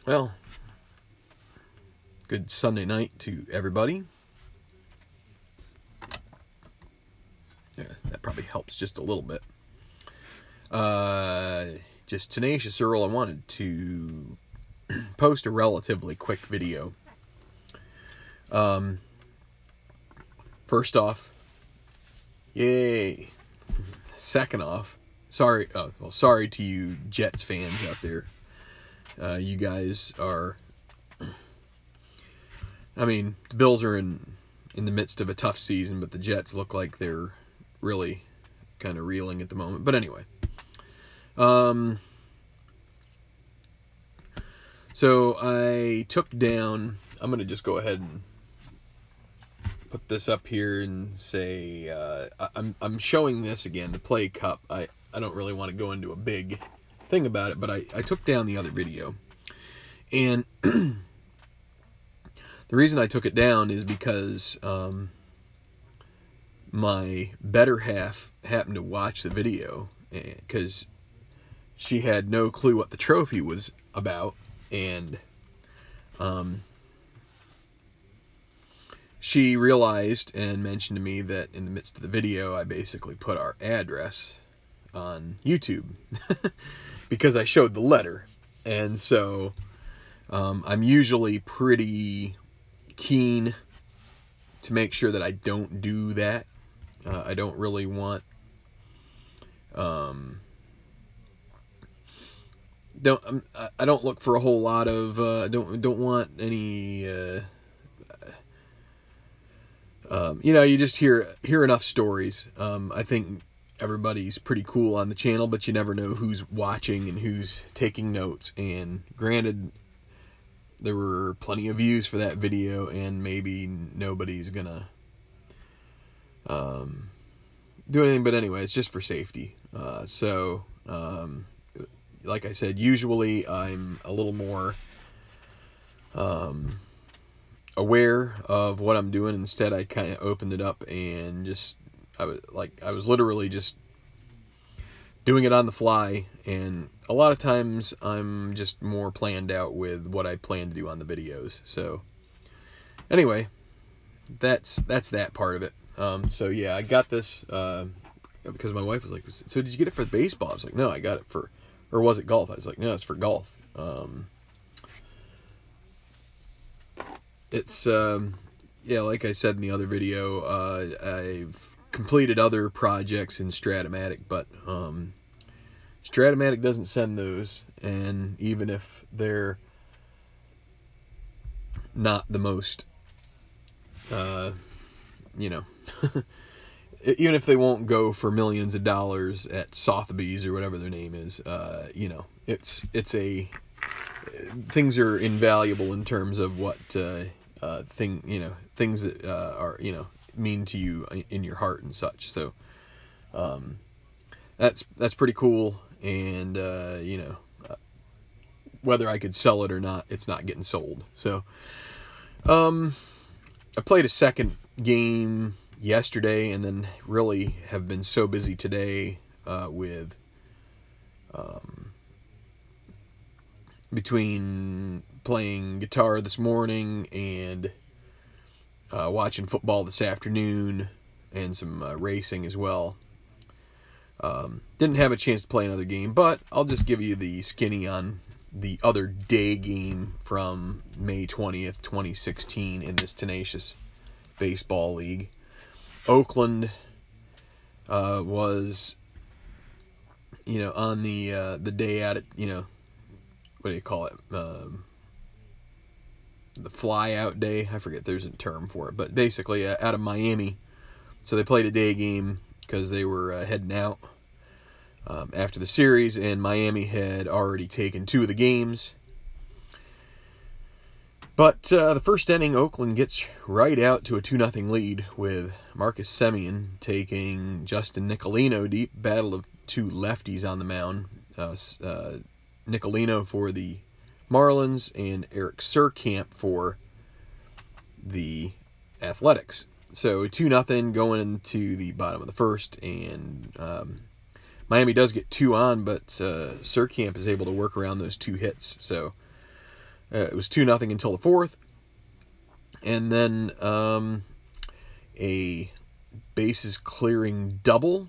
Well, good Sunday night to everybody. Yeah, that probably helps just a little bit. Just Tenacious Earl, I wanted to post a relatively quick video. First off, yay. Second off, sorry to you Jets fans out there. You guys are, I mean, the Bills are in the midst of a tough season, but the Jets look like they're really kind of reeling at the moment. But anyway, so I took down, I'm going to just go ahead and put this up here and say, I'm showing this again, the Play Cup. I don't really want to go into a big thing about it, but I took down the other video. And the reason I took it down is because my better half happened to watch the video, because she had no clue what the trophy was about, and she realized and mentioned to me that in the midst of the video I basically put our address on YouTube because I showed the letter. And so I'm usually pretty keen to make sure that I don't do that. I don't really want I don't look for a whole lot of don't want any you know, you just hear enough stories. I think everybody's pretty cool on the channel, but you never know who's watching and who's taking notes. And granted, there were plenty of views for that video, and maybe nobody's gonna do anything. But anyway, it's just for safety. Like I said, usually I'm a little more aware of what I'm doing. Instead, I kind of opened it up and just I was literally just doing it on the fly, and a lot of times I'm just more planned out with what I plan to do on the videos. So anyway, that's that part of it. So yeah, I got this because my wife was like, so did you get it for baseball? I was like, no, I got it for, or was it golf? I was like, no, it's for golf. It's yeah, like I said in the other video, I've completed other projects in Stratomatic, but Stratomatic doesn't send those, and even if they're not the most you know, even if they won't go for millions of dollars at Sotheby's or whatever their name is, you know, it's a, things are invaluable in terms of what you know, things that are, you know, mean to you in your heart and such. So that's pretty cool. And you know, whether I could sell it or not, it's not getting sold. So I played a second game yesterday, and then really have been so busy today with between playing guitar this morning and watching football this afternoon and some racing as well. Didn't have a chance to play another game, but I'll just give you the skinny on the other day game from May 20th, 2016 in this Tenacious Baseball League. Oakland was, you know, on the day at it, you know, what do you call it? The fly out day. I forget, there's a term for it, but basically out of Miami. So they played a day game because they were heading out after the series, and Miami had already taken 2 of the games. But the first inning, Oakland gets right out to a 2-0 lead with Marcus Semien taking Justin Nicolino deep. Battle of 2 lefties on the mound. Nicolino for the Marlins and Eric Surkamp for the Athletics. So 2-0 going into the bottom of the first, and Miami does get 2 on, but Surkamp is able to work around those 2 hits. So it was 2-0 until the 4th. And then a bases clearing double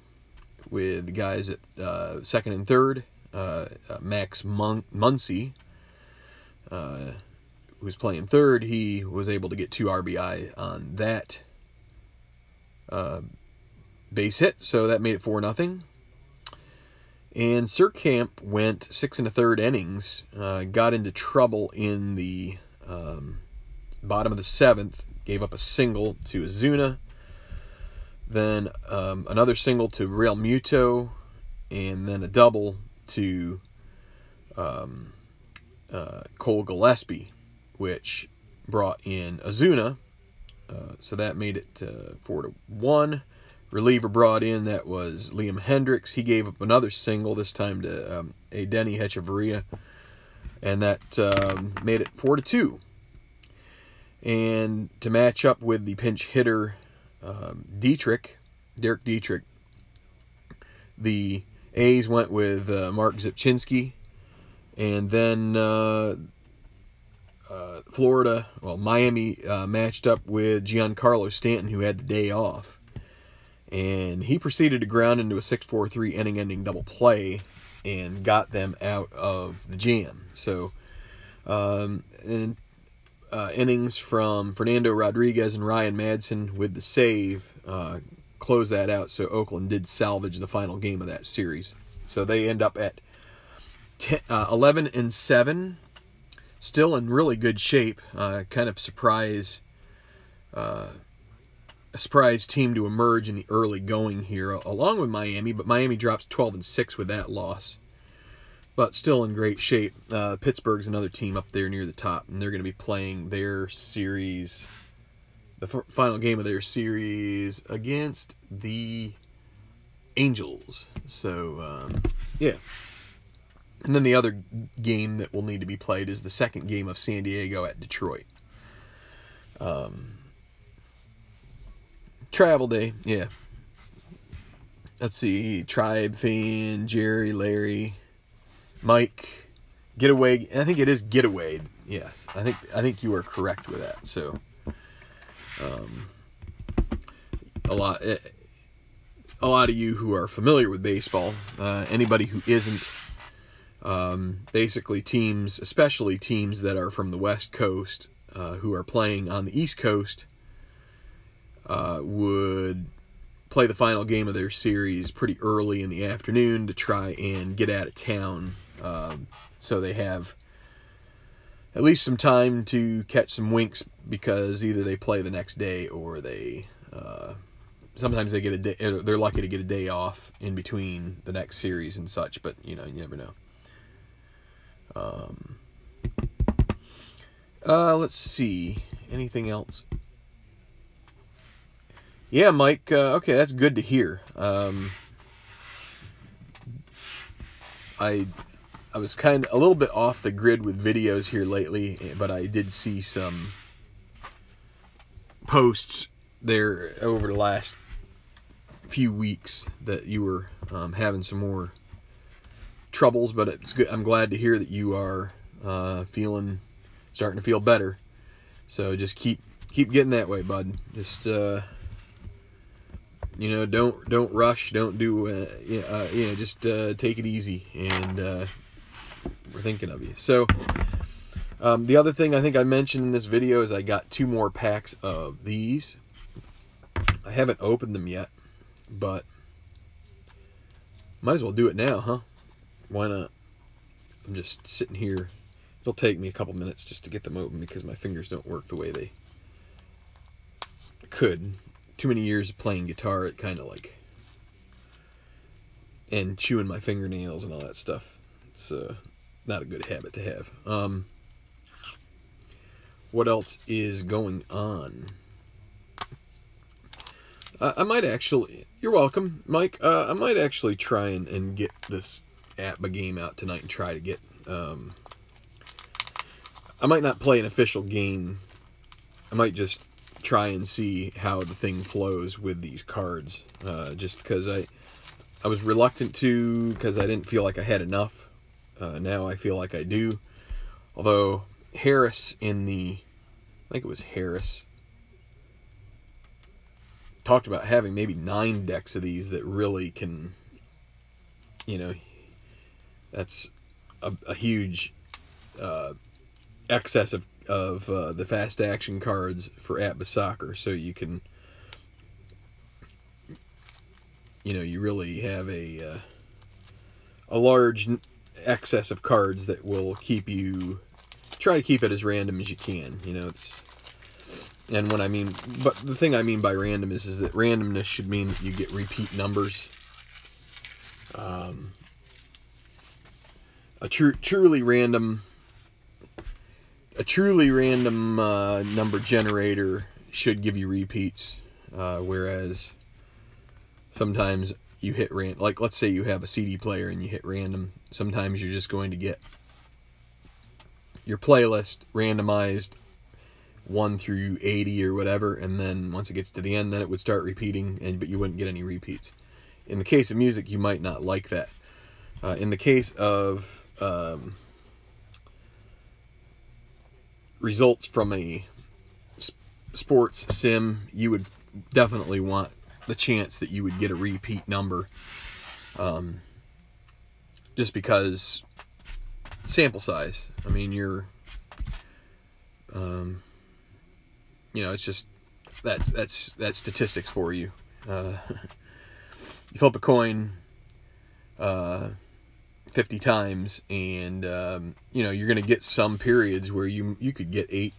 with the guys at second and third. Max Muncy, who was playing third, he was able to get 2 RBI on that base hit, so that made it 4-0. And Surkamp went 6 1/3 innings, got into trouble in the bottom of the 7th, gave up a single to Ozuna, then another single to Real Muto, and then a double to Cole Gillespie, which brought in Ozuna. So that made it 4-1. Reliever brought in, that was Liam Hendricks. He gave up another single, this time to Denny Hechavarria, and that made it 4-2. And to match up with the pinch hitter Derek Dietrich, the A's went with Mark Zipchinski, and then Miami matched up with Giancarlo Stanton, who had the day off. And he proceeded to ground into a 6-4-3 inning-ending double play and got them out of the jam. So, innings from Fernando Rodriguez and Ryan Madsen with the save closed that out. So Oakland did salvage the final game of that series. So they end up at 11-7, still in really good shape. Kind of a surprise team to emerge in the early going here, along with Miami, but Miami drops 12-6 with that loss, but still in great shape. Pittsburgh's another team up there near the top, and they're going to be playing their series, the final game of their series, against the Angels. So, yeah. And then the other game that will need to be played is the second game of San Diego at Detroit. Travel day, yeah. Let's see, Tribe, Fan, Jerry, Larry, Mike, Getaway. I think it is Getaway. Yes, I think you are correct with that. So, a lot of you who are familiar with baseball, anybody who isn't, basically teams, especially teams that are from the West Coast, who are playing on the East Coast, would play the final game of their series pretty early in the afternoon to try and get out of town, so they have at least some time to catch some winks, because either they play the next day or they sometimes they get a day, they're lucky to get a day off in between the next series and such, but you never know. Let's see, anything else? Yeah, Mike, okay, that's good to hear. I was kind of a little bit off the grid with videos here lately, but I did see some posts there over the last few weeks that you were having some more troubles, but it's good. I'm glad to hear that you are starting to feel better. So just keep getting that way, bud. Just don't rush, don't do, just take it easy, and we're thinking of you. So, the other thing I think I mentioned in this video is I got 2 more packs of these. I haven't opened them yet, but might as well do it now, huh? Why not? I'm just sitting here. It'll take me a couple minutes just to get them open because my fingers don't work the way they could. Too many years of playing guitar, it kind of like, and chewing my fingernails and all that stuff. It's not a good habit to have. What else is going on? I might actually, you're welcome, Mike. I might actually try and get this APBA game out tonight and try to get, I might not play an official game. I might just try and see how the thing flows with these cards, just because I was reluctant to because I didn't feel like I had enough. Now I feel like I do. Although Harris I think it was Harris, talked about having maybe 9 decks of these that really can, that's a huge excess of the fast action cards for Atlas Soccer. So you can, you really have a large excess of cards that will try to keep it as random as you can. And what I mean, but the thing I mean by random is that randomness should mean that you get repeat numbers. A truly random number generator should give you repeats, whereas sometimes you hit random. Like, let's say you have a CD player and you hit random. Sometimes you're just going to get your playlist randomized 1 through 80 or whatever, and then once it gets to the end, then it would start repeating, but you wouldn't get any repeats. In the case of music, you might not like that. In the case of results from a sports sim, you would definitely want the chance that you would get a repeat number, just because sample size. I mean, it's just that's statistics for you. You flip a coin 50 times, and you're going to get some periods where you could get 8,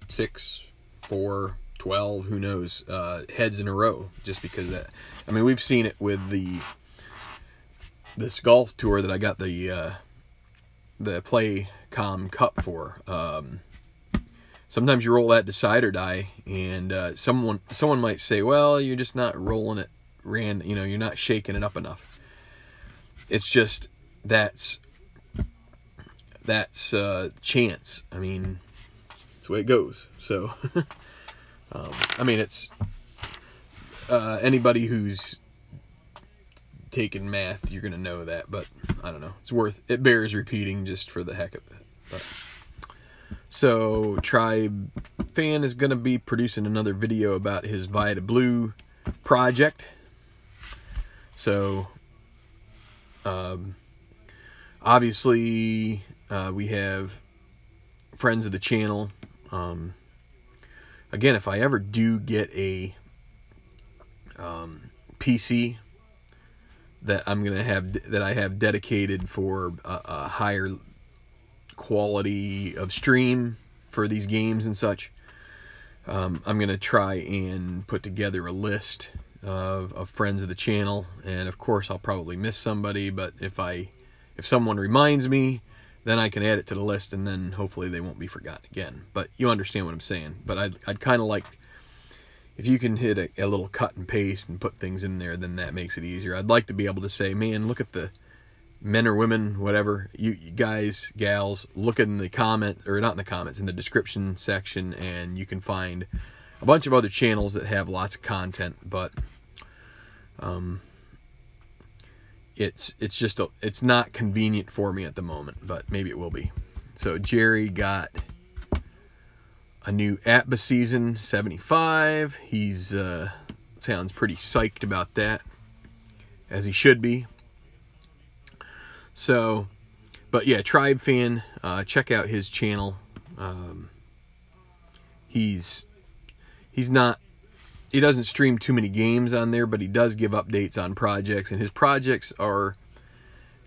6, 4, 12, who knows, heads in a row, just because that. I mean, we've seen it with this golf tour that I got the Playcom Cup for. Sometimes you roll that decide or die, and someone might say, well, you're just not rolling it you're not shaking it up enough. It's just that's chance. I mean, that's the way it goes. So I mean, it's anybody who's taken math, you're gonna know that, but I don't know, it bears repeating just for the heck of it. But so Tribe Fan is gonna be producing another video about his Vita Blue project. So obviously we have friends of the channel. Again, if I ever do get a PC that I have dedicated for a higher quality of stream for these games and such, I'm gonna try and put together a list of friends of the channel, and of course I'll probably miss somebody, but if someone reminds me, then I can add it to the list, and then hopefully they won't be forgotten again. But you understand what I'm saying. But I'd kind of like, if you can hit a little cut and paste and put things in there, then that makes it easier. I'd like to be able to say, man, look at the men or women, whatever, you guys, gals, look in the comment, or not in the comments, in the description section, and you can find a bunch of other channels that have lots of content. But it's not convenient for me at the moment, but maybe it will be. So Jerry got a new Atlas season 75. He's sounds pretty psyched about that, as he should be. So, but yeah, Tribe Fan, check out his channel. He doesn't stream too many games on there, but he does give updates on projects, and his projects are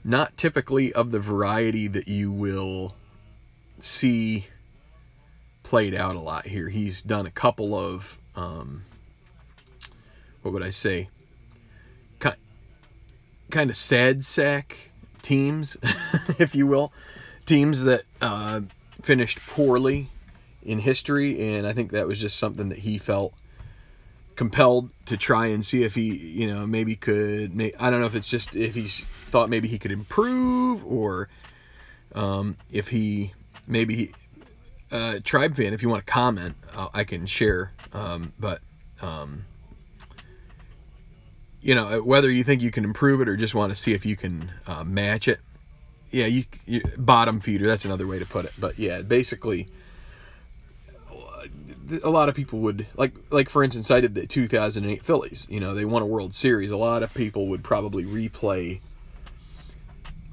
not typically of the variety that you will see played out a lot here. He's done a couple of, what would I say, kind of sad sack teams, if you will. Teams that finished poorly in history, and I think that was just something that he felt compelled to try and see if he, maybe could, I don't know if it's just, if he thought maybe he could improve, or if he, maybe Tribe Fan, if you want to comment, I can share, but whether you think you can improve it or just want to see if you can match it. Yeah, you bottom feeder, that's another way to put it. But yeah, basically, a lot of people would, like for instance, I did the 2008 Phillies. They won a World Series. A lot of people would probably replay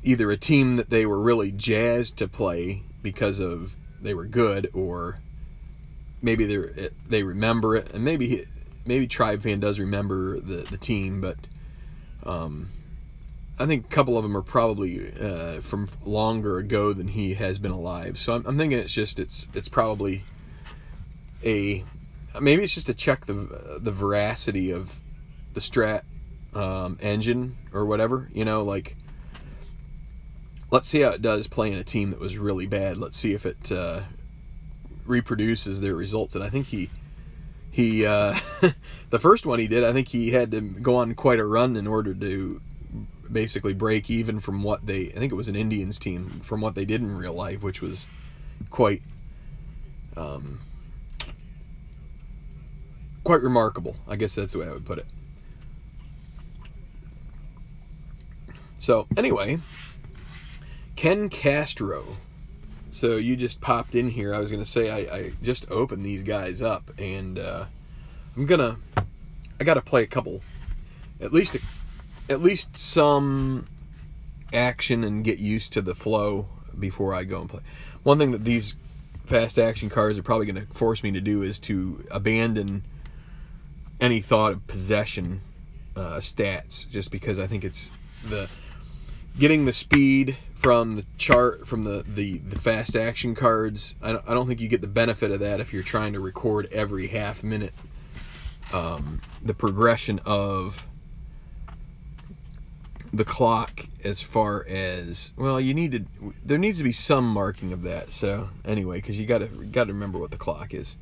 either a team that they were really jazzed to play because of they were good, or maybe they remember it, and maybe Tribe Fan does remember the team, but I think a couple of them are probably from longer ago than he has been alive. So I'm thinking it's probably maybe it's just to check the veracity of the Strat engine or whatever. Let's see how it does playing a team that was really bad. Let's see if it reproduces their results. And I think he the first one he did, I think he had to go on quite a run in order to basically break even from I think it was an Indians team, from what they did in real life, which was quite remarkable. I guess that's the way I would put it. So anyway, Ken Castro. So you just popped in here. I was going to say I just opened these guys up, and I got to play a couple, at least some action and get used to the flow before I go and play. One thing that these fast action cards are probably going to force me to do is to abandon any thought of possession stats, just because I think it's getting the speed from the chart, from the fast action cards. I don't think you get the benefit of that if you're trying to record every half minute the progression of the clock, as far as, well, there needs to be some marking of that. So anyway, because you got to remember what the clock is.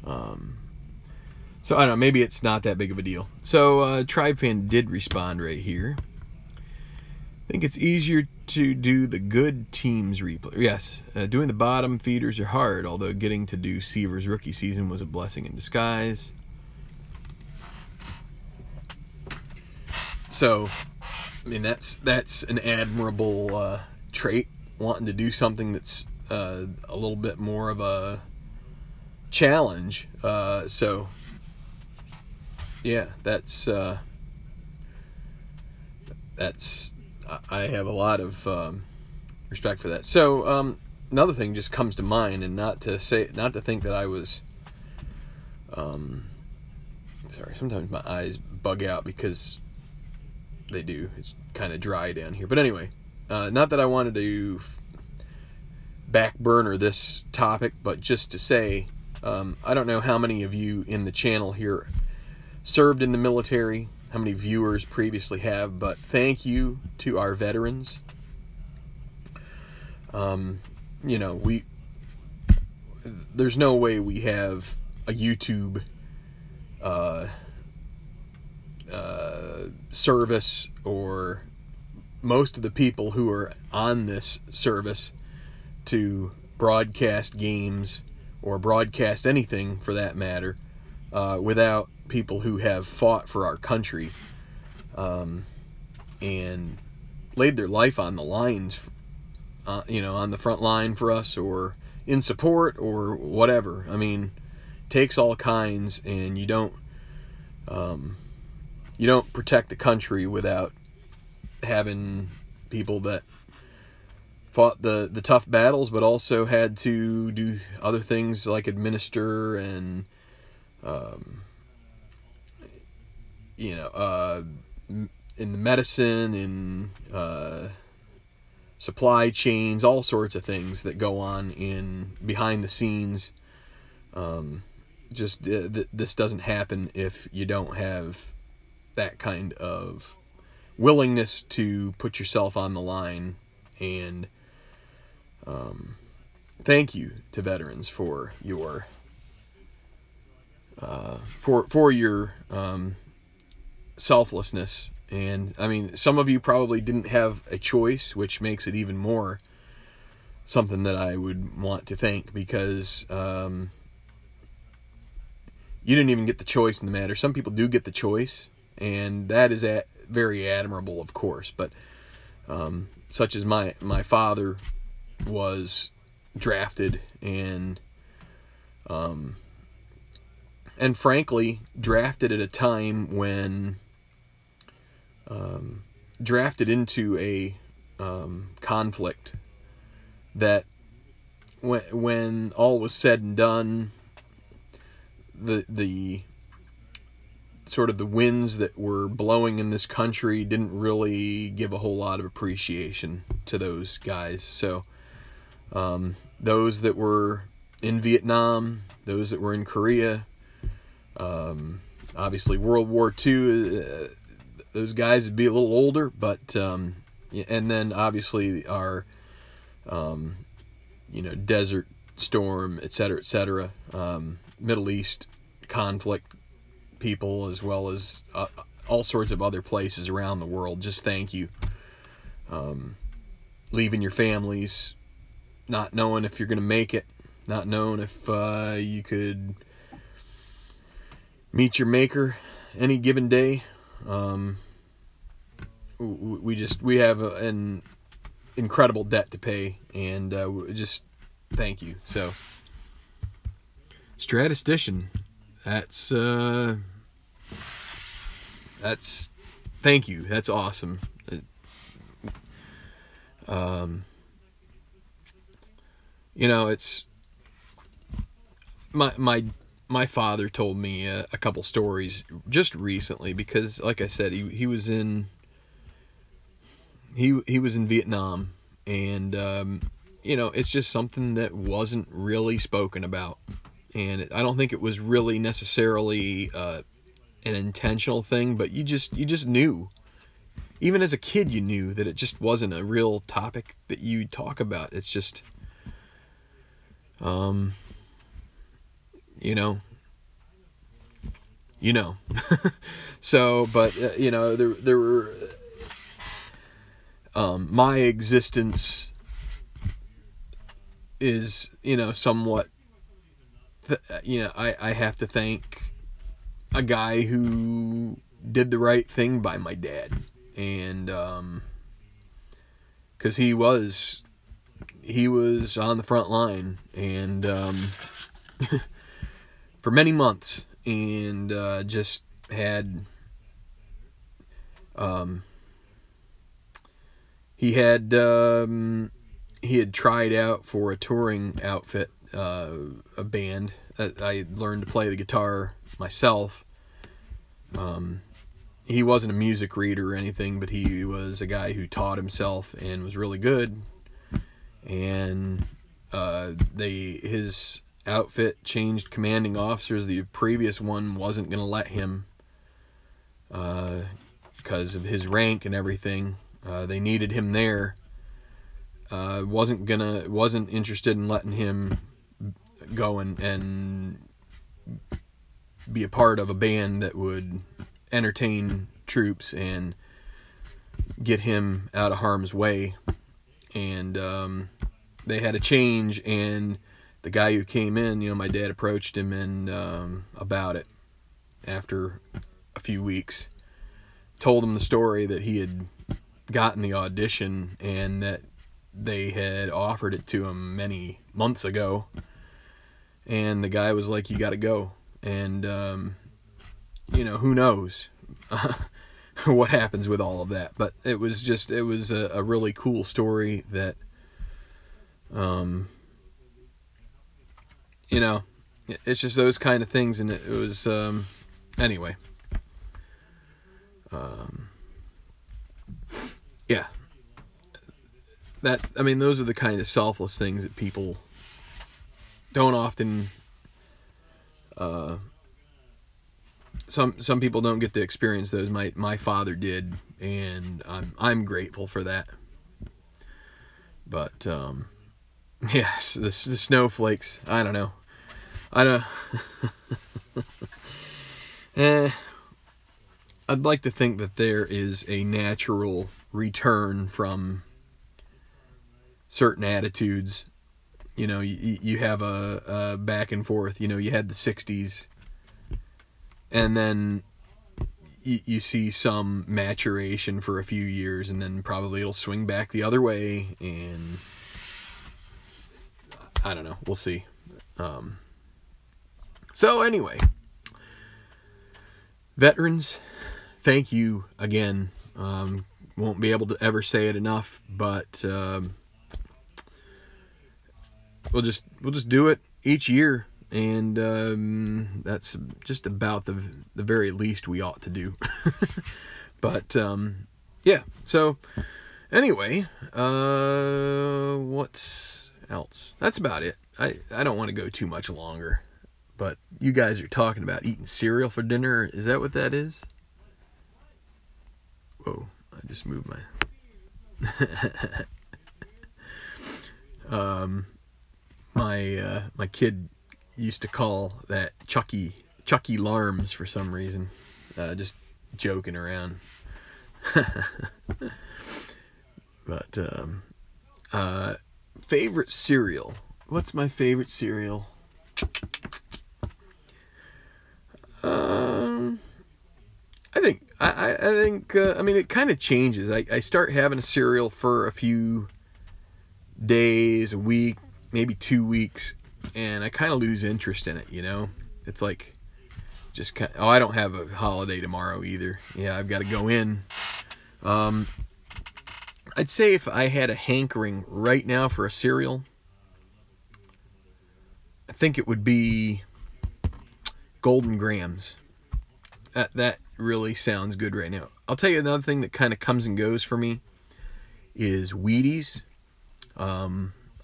So I don't know, maybe it's not that big of a deal. So Tribe Fan did respond right here. I think it's easier to do the good teams replay. Yes, doing the bottom feeders are hard, although getting to do Seaver's rookie season was a blessing in disguise. So, I mean, that's an admirable trait, wanting to do something that's a little bit more of a challenge. So, yeah, that's I have a lot of respect for that. So another thing just comes to mind, and not to think that I was sorry, sometimes my eyes bug out because they do. It's kind of dry down here. But anyway, not that I wanted to back burner this topic, but just to say, I don't know how many of you in the channel here served in the military, how many viewers previously have, but thank you to our veterans. There's no way we have a YouTube service, or most of the people who are on this service, to broadcast games or broadcast anything for that matter without people who have fought for our country and laid their life on the lines, on the front line for us, or in support, or whatever. I mean, takes all kinds, and you don't protect the country without having people that fought the tough battles, but also had to do other things like administer and in the medicine, in supply chains, all sorts of things that go on in behind the scenes. This doesn't happen if you don't have that kind of willingness to put yourself on the line. And thank you to veterans for your selflessness. And I mean, some of you probably didn't have a choice, which makes it even more something that I would want to thank, because you didn't even get the choice in the matter. Some people do get the choice, and that is very admirable, of course. But such as my father was drafted, and frankly drafted at a time when drafted into a conflict that when all was said and done, the sort of the winds that were blowing in this country didn't really give a whole lot of appreciation to those guys. So those that were in Vietnam, those that were in Korea, obviously World War II, those guys would be a little older, but and then obviously our Desert Storm, etc., Middle East conflict people, as well as all sorts of other places around the world. Just thank you. Leaving your families, not knowing if you're going to make it, not knowing if you could meet your maker any given day. We have an incredible debt to pay, and just thank you. So, statistician, that's thank you. That's awesome. It's my father told me a couple stories just recently, because like I said, he was in Vietnam, and it's just something that wasn't really spoken about, and I don't think it was really necessarily an intentional thing, but you just knew. Even as a kid, you knew that it just wasn't a real topic that you talk about. It's just, So, but there were my existence is somewhat. I have to thank a guy who did the right thing by my dad. And because he was on the front line, and for many months, and just had he had tried out for a touring outfit, a band. I learned to play the guitar myself. He wasn't a music reader or anything, but he was a guy who taught himself and was really good. And his outfit changed commanding officers. The previous one wasn't going to let him because of his rank and everything. They needed him there. Wasn't interested in letting him go and be a part of a band that would entertain troops and get him out of harm's way. And they had a change, and the guy who came in, my dad approached him and about it after a few weeks, told him the story that he had gotten the audition and that they had offered it to him many months ago, and the guy was like, "You got to go." And who knows what happens with all of that, but it was a really cool story that it's just those kind of things. And it was anyway, yeah, those are the kind of selfless things that people don't often some people don't get to experience those. My father did, and I'm grateful for that. But yes, the snowflakes, I don't know. I'd like to think that there is a natural return from certain attitudes. You have a back and forth. You had the 60s, and then you see some maturation for a few years, and then probably it'll swing back the other way, and I don't know. We'll see. So anyway, veterans, thank you again. Won't be able to ever say it enough, but we'll just do it each year, and that's just about the very least we ought to do. But yeah. So anyway, what's else? That's about it. I don't want to go too much longer. But you guys are talking about eating cereal for dinner. Is that what that is? Whoa, I just moved my... my kid used to call that Chucky Larms for some reason. Just joking around. But, favorite cereal. What's my favorite cereal? I think I mean, it kind of changes. I start having a cereal for a few days, a week, maybe 2 weeks, and I kind of lose interest in it, you know? It's like, just kind of, oh, I don't have a holiday tomorrow either. Yeah, I've got to go in. I'd say if I had a hankering right now for a cereal, I think it would be Golden Grahams. That really sounds good right now. I'll tell you another thing that kind of comes and goes for me is Wheaties.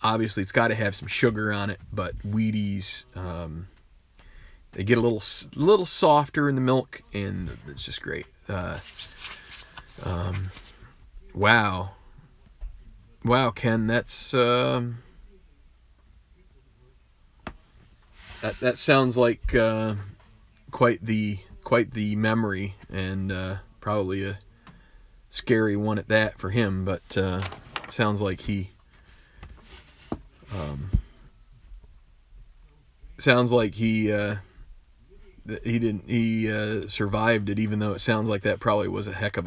Obviously, it's got to have some sugar on it, but Wheaties, they get a little softer in the milk, and it's just great. Wow, Ken, that's that sounds like quite the memory, and probably a scary one at that for him. But sounds like he survived it, even though it sounds like that probably was a heck of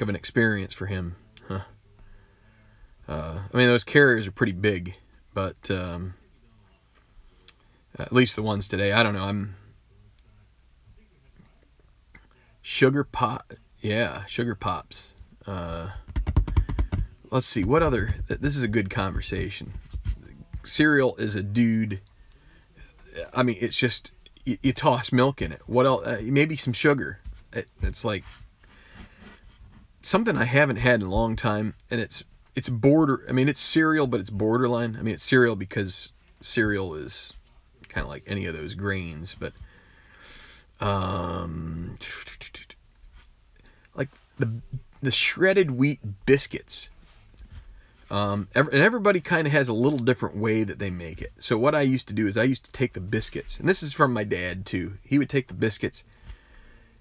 an experience for him. Huh. I mean, those carriers are pretty big, but at least the ones today, I don't know. Sugar Pops. Let's see, what other... This is a good conversation. Cereal is a dude... I mean, it's just... You toss milk in it. What else? Maybe some sugar. It's like... something I haven't had in a long time, and it's I mean, it's cereal, but it's borderline. I mean, it's cereal because cereal is kind of like any of those grains, but... like the shredded wheat biscuits. And everybody kind of has a little different way that they make it. So what I used to do is I used to take the biscuits, and this is from my dad too. He would take the biscuits,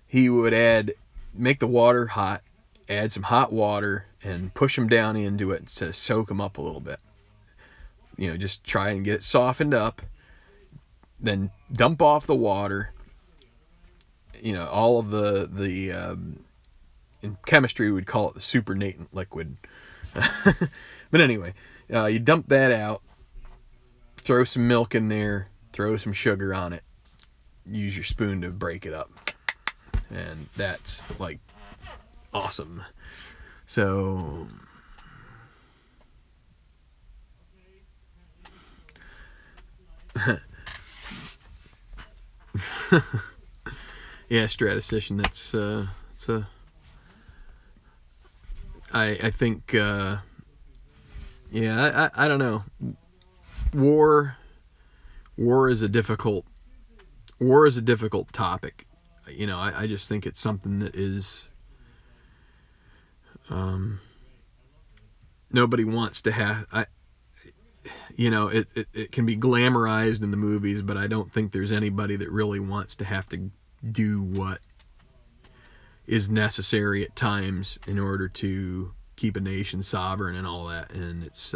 he would make the water hot, add some hot water, and push them down into it to soak them up a little bit. You know, just try and get it softened up, then dump off the water. You know, all of the in chemistry we would call it the supernatant liquid. But anyway, you dump that out, throw some milk in there, throw some sugar on it, use your spoon to break it up, and that's like awesome. So yeah, statistician, that's it's a... I think, yeah, I don't know. War is a difficult topic. You know, I just think it's something that is, nobody wants to have. You know, it can be glamorized in the movies, but I don't think there's anybody that really wants to have to do what is necessary at times in order to keep a nation sovereign and all that. And it's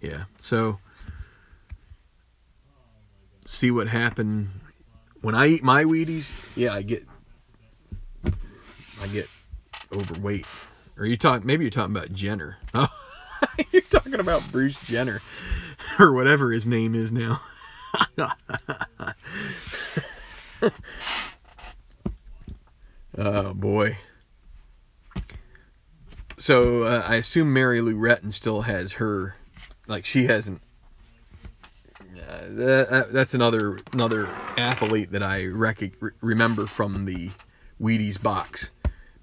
yeah, so see what happened when I eat my Wheaties, yeah, I get overweight. Or maybe you're talking about Jenner. Oh, you're talking about Bruce Jenner or whatever his name is now. Oh boy. So I assume Mary Lou Retton still has her, like she hasn't. That's another athlete that I remember from the Wheaties box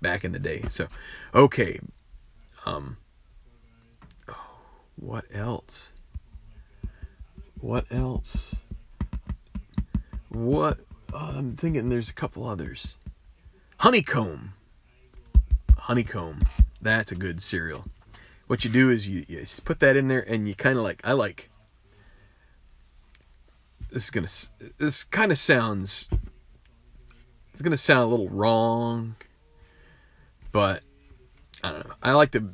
back in the day. So, okay. What else? I'm thinking there's a couple others. Honeycomb. That's a good cereal. What you do is you put that in there and you kind of like, it's gonna sound a little wrong, but I don't know. I like to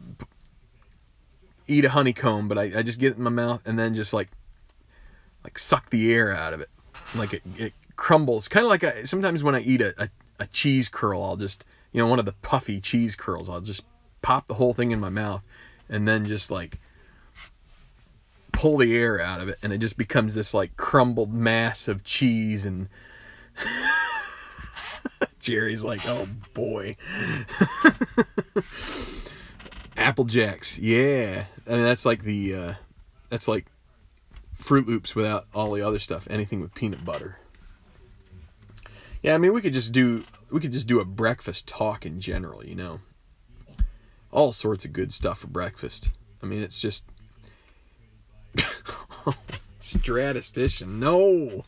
eat a honeycomb, but I just get it in my mouth and then just like suck the air out of it. Like it crumbles. Kind of like sometimes when I eat a cheese curl, I'll just, one of the puffy cheese curls, I'll just pop the whole thing in my mouth and then just like pull the air out of it, and it just becomes this like crumbled mass of cheese. And Jerry's like, oh boy. Apple Jacks, yeah. I mean, that's like that's like Fruit Loops without all the other stuff. Anything with peanut butter. Yeah, I mean, we could just do a breakfast talk in general, all sorts of good stuff for breakfast. I mean, it's just statistician. No.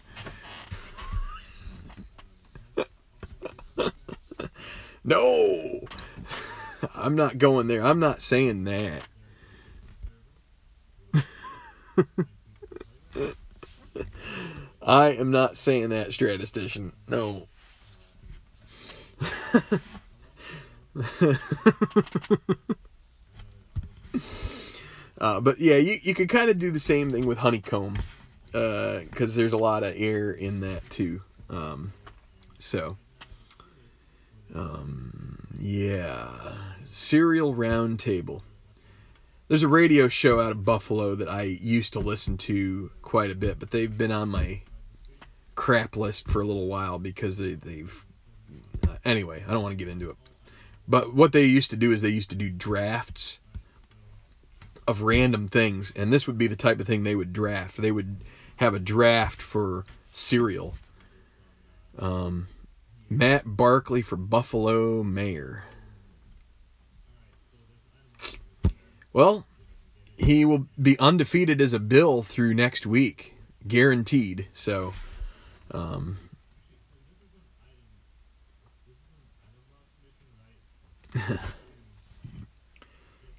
No. I'm not going there. I'm not saying that. I am not saying that, statistician. No. But yeah, you could kind of do the same thing with honeycomb, because there's a lot of air in that too. Yeah, Cereal Round Table. There's a radio show out of Buffalo that I used to listen to quite a bit, but they've been on my crap list for a little while because they've anyway, I don't want to get into it. But what they used to do is they used to do drafts of random things, and this would be the type of thing they would draft. They would have a draft for cereal. Matt Barkley for Buffalo mayor. Well, he will be undefeated as a Bill through next week, guaranteed. So,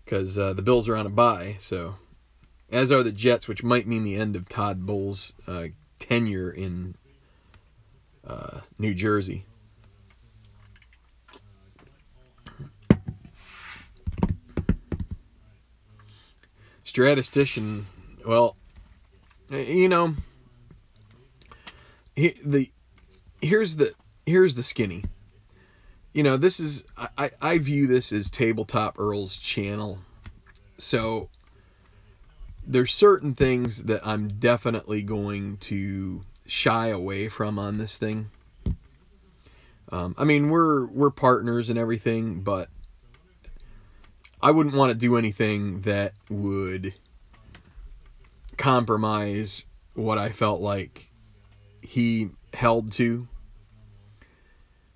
because the Bills are on a bye, so as are the Jets, which might mean the end of Todd Bowles' tenure in New Jersey. Statistician, well, here's the skinny. This is, I view this as Tabletop Earl's channel. So there's certain things that I'm definitely going to shy away from on this thing. I mean, we're partners and everything, but I wouldn't want to do anything that would compromise what I felt like he held to.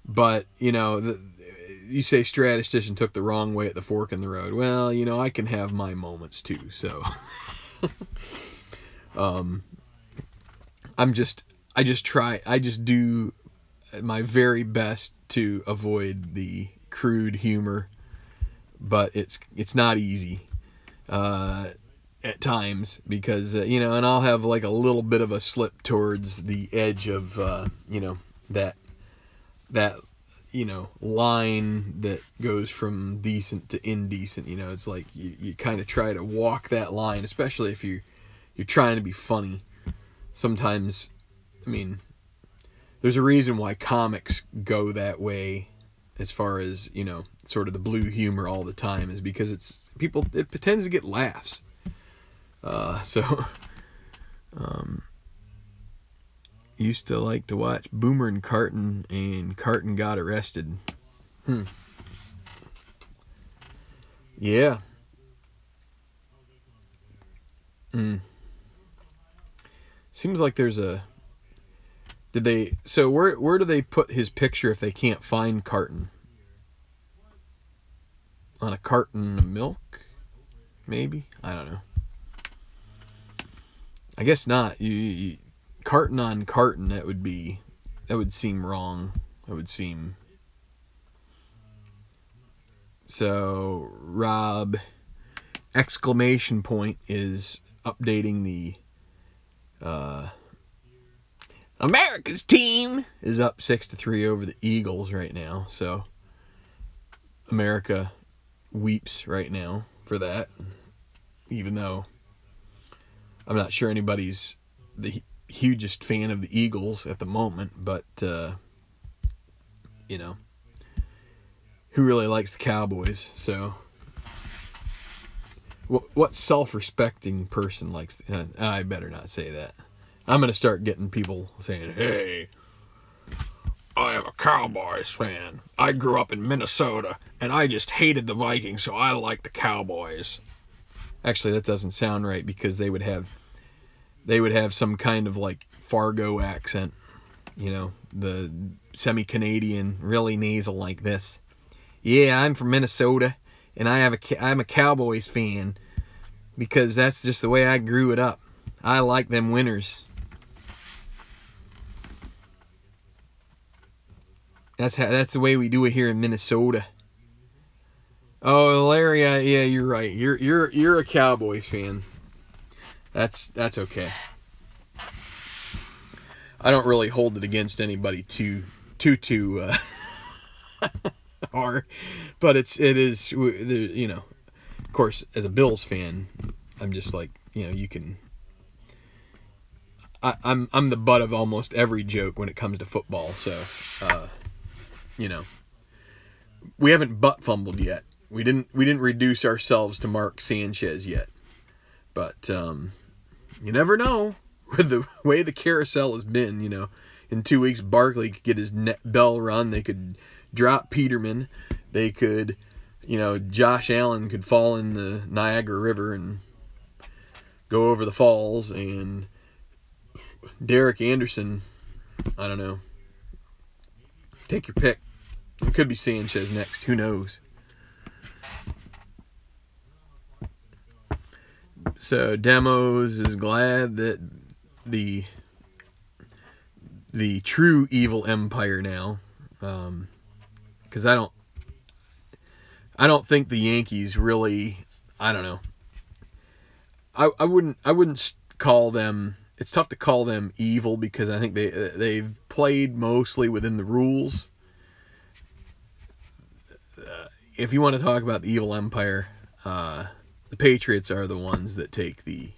But, you say statistician took the wrong way at the fork in the road. Well, I can have my moments too, so. I just do my very best to avoid the crude humor, but it's not easy at times because and I'll have like a little bit of a slip towards the edge of that line that goes from decent to indecent. It's like you kind of try to walk that line, especially if you're trying to be funny. Sometimes, I mean, there's a reason why comics go that way, as far as, you know, sort of the blue humor all the time, is because it tends to get laughs. Used to like to watch Boomer and Carton got arrested. Yeah. Seems like there's a... So where do they put his picture if they can't find Carton? On a carton of milk? Maybe? I don't know. I guess not. You carton on carton, that would seem wrong. That would seem... So Rob exclamation point is updating the America's team is up 6-3 over the Eagles right now. So America weeps right now for that, even though I'm not sure anybody's the hugest fan of the Eagles at the moment, but you know, who really likes the Cowboys? So what self-respecting person likes I better not say that. I'm going to start getting people saying, hey, I am a Cowboys fan. I grew up in Minnesota, and I just hated the Vikings, so I like the Cowboys. Actually, that doesn't sound right, because they would have some kind of like Fargo accent, you know, the semi-Canadian, really nasal like this. Yeah, I'm from Minnesota, and I'm a Cowboys fan, because that's just the way I grew it up. I like them winners. That's the way we do it here in Minnesota. Oh, Larry, yeah, you're right. You're a Cowboys fan. That's okay. I don't really hold it against anybody too hard, but it is, you know. Of course, as a Bills fan, I'm just like, you know, you can. I'm the butt of almost every joke when it comes to football, so. You know, we haven't butt fumbled yet. We didn't reduce ourselves to Mark Sanchez yet. But you never know with the way the carousel has been. You know, in 2 weeks, Barkley could get his bell run. They could drop Peterman. They could, you know, Josh Allen could fall in the Niagara River and go over the falls. And Derek Anderson, I don't know. Take your pick. It could be Sanchez next. Who knows? So Demos is glad that the true evil empire now, because I don't think the Yankees really. I don't know. I wouldn't call them. It's tough to call them evil, because I think they've played mostly within the rules. If you want to talk about the evil empire, the Patriots are the ones that take the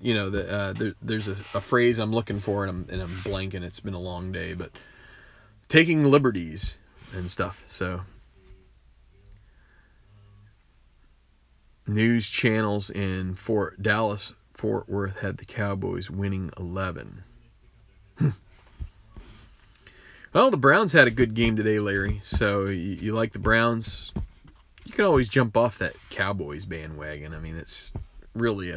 you know, there's a phrase I'm looking for, and I'm blanking. It's been a long day, but taking liberties and stuff. So news channels in Dallas Fort Worth had the Cowboys winning 11. Well, the Browns had a good game today, Larry. So you like the Browns? You can always jump off that Cowboys bandwagon. I mean, it's really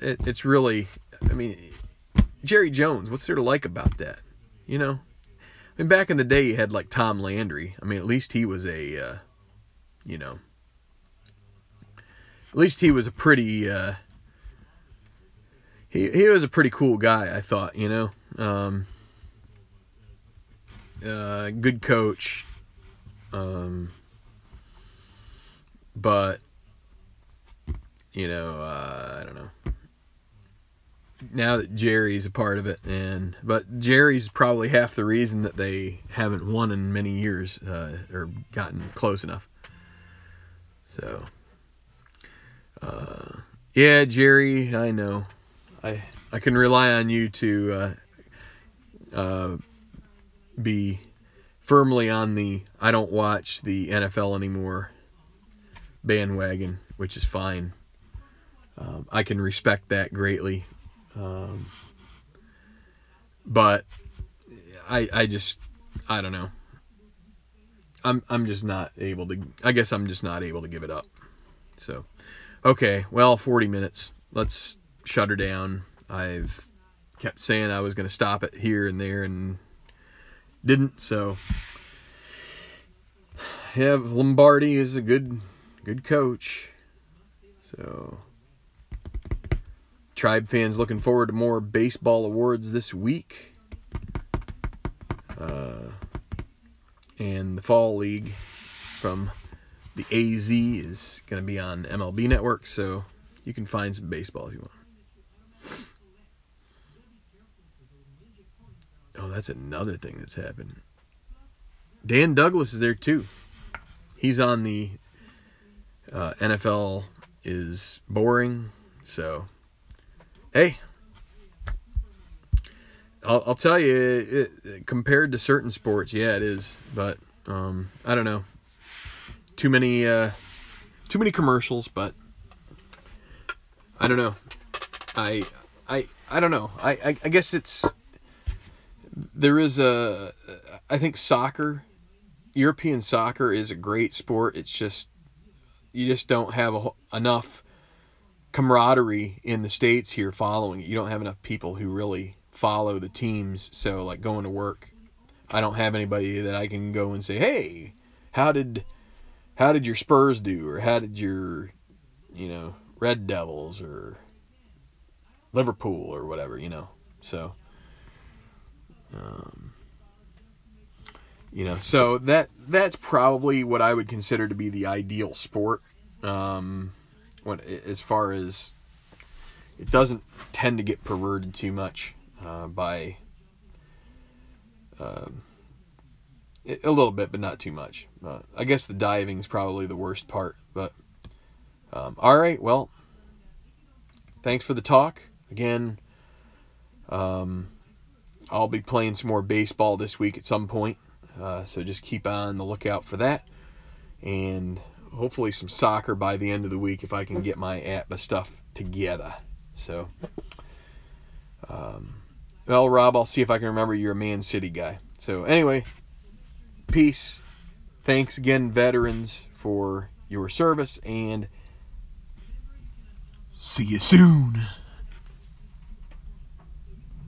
it's really. I mean, Jerry Jones. What's there to like about that? You know, I mean, back in the day, you had like Tom Landry. I mean, at least he was a, you know. At least he was a pretty, he was a pretty cool guy, I thought, you know. Good coach. But, you know, I don't know. Now that Jerry's a part of it, but Jerry's probably half the reason that they haven't won in many years, or gotten close enough. So, yeah, Jerry, I know. I can rely on you to be firmly on the I don't watch the NFL anymore bandwagon, which is fine. I can respect that greatly. But I don't know. I'm just not able to, I guess I'm just not able to give it up. So, okay, well, 40 minutes. Let's shut her down. I've kept saying I was going to stop it here and there and didn't, so yeah, Lombardi is a good coach. So, Tribe fans looking forward to more baseball awards this week. And the Fall League from the AZ is going to be on MLB Network, so you can find some baseball if you want. Oh, that's another thing that's happened. Dan Douglas is there too. He's on the NFL is boring, so hey, I'll tell you, compared to certain sports, yeah, it is. But I don't know, too many commercials. But I don't know. I don't know. I guess there is I think European soccer is a great sport. It's just you just don't have enough camaraderie in the States here following it. You don't have enough people who really follow the teams. So like going to work, I don't have anybody that I can go and say, hey, how did your Spurs do, or how did your Red Devils or Liverpool or whatever, so so that's probably what I would consider to be the ideal sport, as far as it doesn't tend to get perverted too much by a little bit, but not too much. I guess the diving is probably the worst part. But all right, well, thanks for the talk again. I'll be playing some more baseball this week at some point, so just keep on the lookout for that, and hopefully some soccer by the end of the week if I can get my ATMA stuff together. So, well, Rob, I'll see if I can remember you're a Man City guy. So anyway, peace. Thanks again, veterans, for your service, and see you soon.